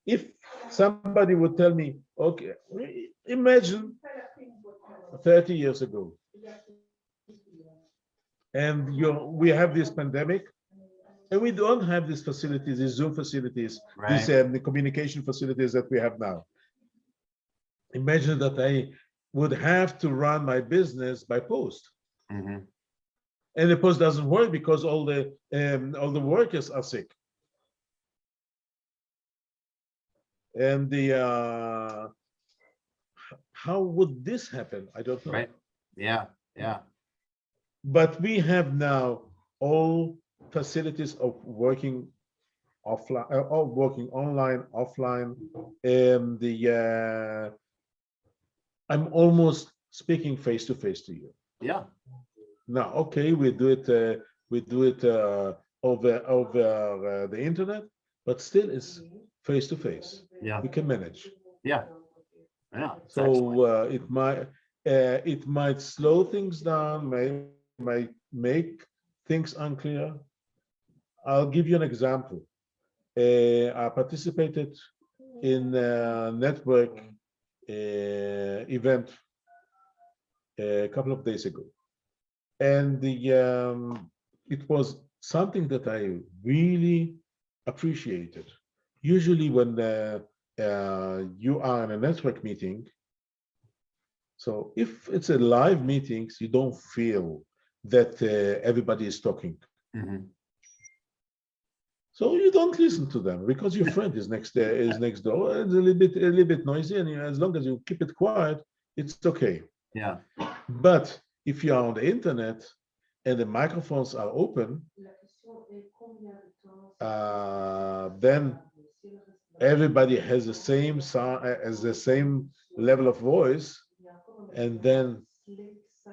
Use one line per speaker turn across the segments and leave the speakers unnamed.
If somebody would tell me, okay, imagine 30 years ago, and we have this pandemic, and we don't have these facilities, these Zoom facilities, these
Right.
the communication facilities that we have now. Imagine that I would have to run my business by post,
Mhm.
and the post doesn't work because all the workers are sick, and the how would this happen? I don't know.
Right. Yeah. Yeah.
But we have now all facilities of working offline, or working online, offline, and I'm almost speaking face to face to you
Yeah.
now. Okay, we do it over the internet, but still it's face to face.
Yeah.
We can manage.
Yeah. Yeah. It's excellent.
So it might slow things down, might make things unclear. I'll give you an example. I participated in a network event a couple of days ago, and it was something that I really appreciated. Usually, when you are in a network meeting, so if it's a live meetings, you don't feel that everybody is talking.
Mhm.
So you don't listen to them because your friend is next door. It's a little bit noisy, and as long as you keep it quiet, it's okay.
Yeah.
But if you are on the internet and the microphones are open, then everybody has the same sound, as the same level of voice, and then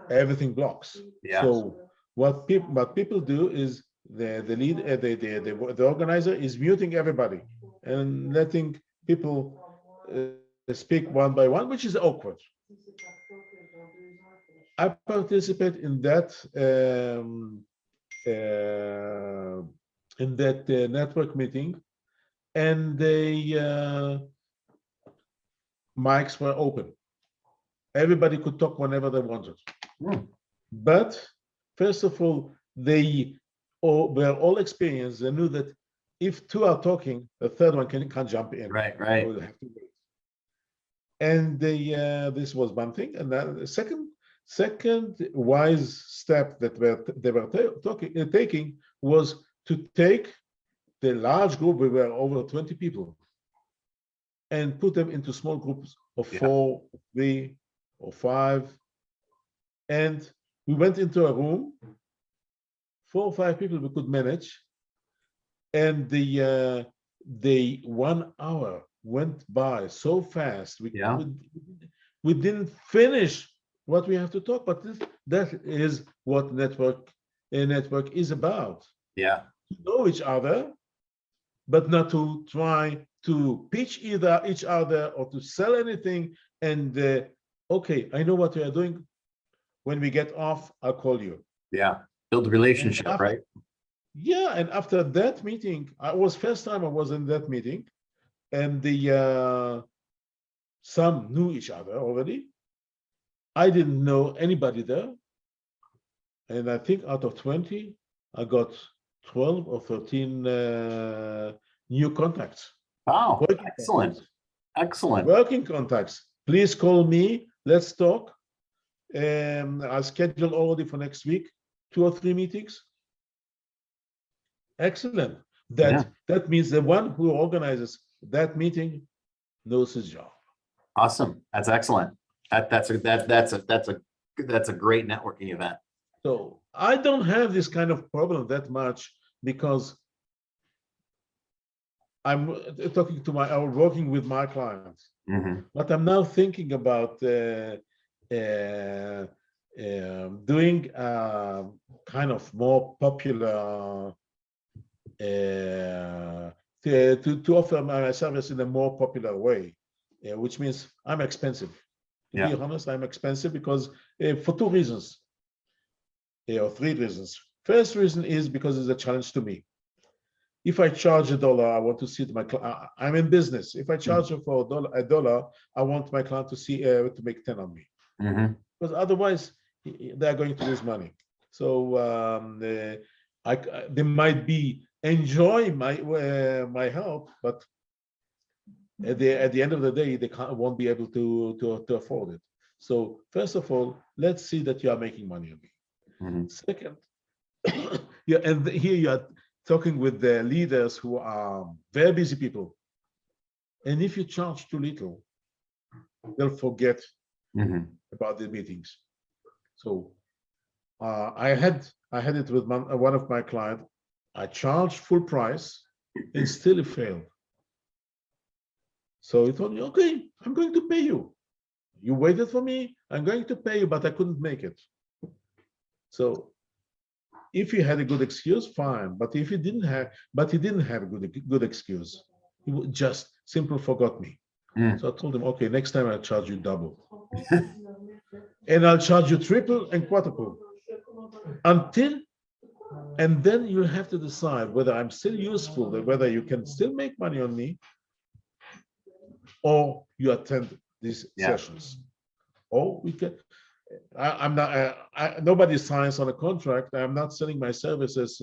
everything blocks.
Yeah.
So what people do is the lead the organizer is muting everybody and letting people speak one by one, which is awkward. I participate uh, in that network meeting, and the mics were open. Everybody could talk whenever they wanted.
Mm.
But first of all, they were all experienced. They knew that if two are talking, the third one can't jump in.
Right.
They
Right.
will have to wait. And this was one thing. And then the second wise step that they were taking was to take the large group. We were over 20 people, and put them into small groups of
Yeah.
4, 3, or 5. And we went into a room, 4 or 5 people we could manage, and the 1 hour went by so fast.
Yeah.
We didn't finish what we have to talk, but that is what a network is about.
Yeah.
To know each other, but not to try to pitch either each other or to sell anything. And okay, I know what we are doing. When we get off, I'll call you.
Yeah. Build a
And
relationship, right?
yeah, and after that meeting, I was first time I was in that meeting, and the some knew each other already. I didn't know anybody there, and I think out of 20, I got 12 or 13 new contacts,
Wow.
working
Excellent.
contacts,
Excellent.
working contacts. Please call me. Let's talk. I scheduled already for next week 2 or 3 meetings. Excellent.
Yeah.
That means the one who organizes that meeting knows his job.
Awesome. That's excellent. That's a great networking event.
So I don't have this kind of problem that much because I'm working with my clients.
Mhm.
But I'm now thinking about doing kind of more popular to offer my service in a more popular way, which means I'm expensive. To be
Yeah.
honest, I'm expensive because for 2 reasons, or 3 reasons. First reason is because it's a challenge to me. If I charge $1, I want to see my client. I'm in business. If I charge you for $1, I want my client to see to make 10 on me,
Mhm.
because otherwise they're going to lose money. So they might be enjoy my help, but at the end of the day, they won't be able to afford it. So first of all, let's see that you are making money on me.
Mhm.
Second, yeah, and here you are talking with the leaders who are very busy people. And if you charge too little, they'll forget
Mhm.
about the meetings. So I had it with one of my clients. I charged full price and still it failed. So he told me, okay, I'm going to pay you. You waited for me, I'm going to pay you, but I couldn't make it. So if he had a good excuse, fine. But if he didn't have, but he didn't have a good excuse. He just simply forgot me.
Mm.
So I told him, okay, next time I'll charge you double. And I'll charge you triple and quadruple until, and then you have to decide whether I'm still useful, whether you can still make money on me, or you attend these
Yeah.
sessions. Or we can, I'm not, nobody signs on a contract. I'm not selling my services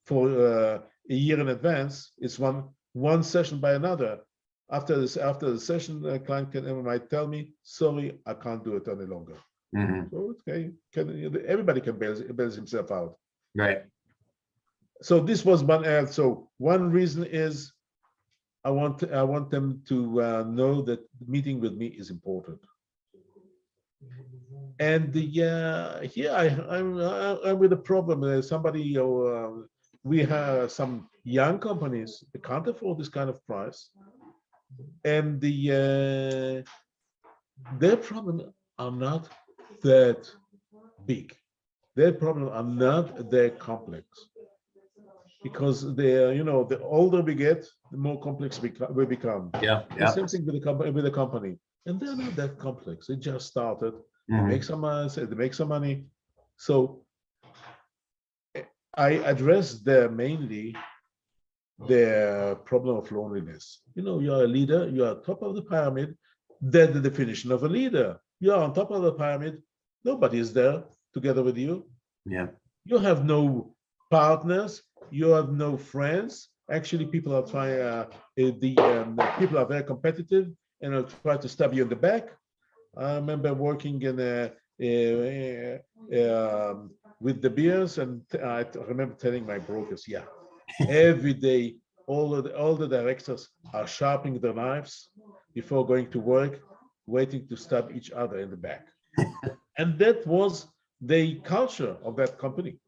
for a year in advance. It's one session by another. After the session, the client might tell me, sorry, I can't do it any longer.
Mhm.
So okay, everybody can bail himself out.
Right.
So this was one. So one reason is I want them to know that meeting with me is important. And here I'm with a problem. Somebody, we have some young companies that can't afford this kind of price, and their problem are not that big. Their problem are not that complex, because the older we get, the more complex we become.
Yeah.
The
Yeah.
same thing with the company, and they're not that complex. They just started. They
Mhm.
make some they make some money. So I address there mainly the problem of loneliness. You're a leader. You are top of the pyramid. That's the definition of a leader. You are on top of the pyramid. Nobody is there together with you.
Yeah.
You have no partners. You have no friends. Actually, people are trying. The people are very competitive and will try to stab you in the back. I remember working in with the beers, and I remember telling my brokers, yeah, every day all the directors are sharpening their knives before going to work, waiting to stab each other in the back. And that was the culture of that company.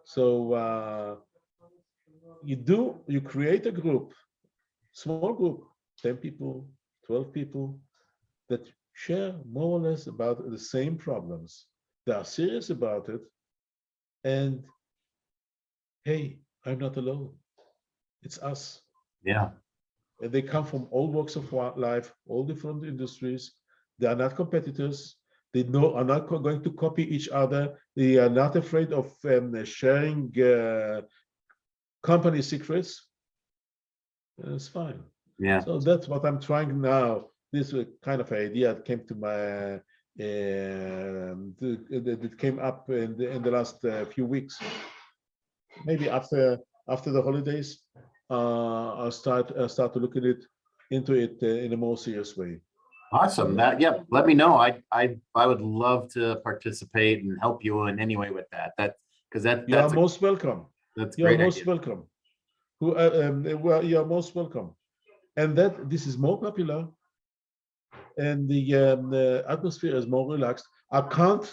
So you create a group, small group, 10 people, 12 people, that share more or less about the same problems. They are serious about it. And hey, I'm not alone. It's us.
Yeah.
And they come from all walks of life, all different industries. They are not competitors. They are not going to copy each other. They are not afraid of sharing company secrets. It's fine.
Yeah.
So that's what I'm trying now. This kind of idea that came to my that came up in the last few weeks. Maybe after the holidays, I'll start to look at it into it in a more serious way.
Awesome. That, yeah, let me know. I would love to participate and help you in any way with that. Because
You are most welcome.
that's a
You are
great
most
idea.
welcome. Well, you are most welcome. And that this is more popular, and the atmosphere is more relaxed. I can't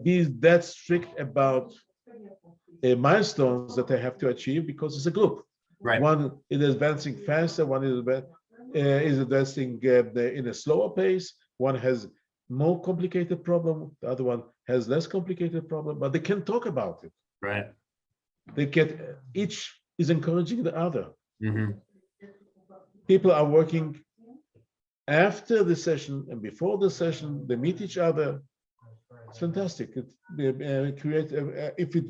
be that strict about milestones that I have to achieve, because it's a group.
Right.
One is advancing faster, one is advancing in a slower pace. One has more complicated problem, the other one has less complicated problem, but they can talk about it.
Right.
They get each is encouraging the other.
Hmm.
People are working after the session and before the session. They meet each other. It's fantastic. It creates if it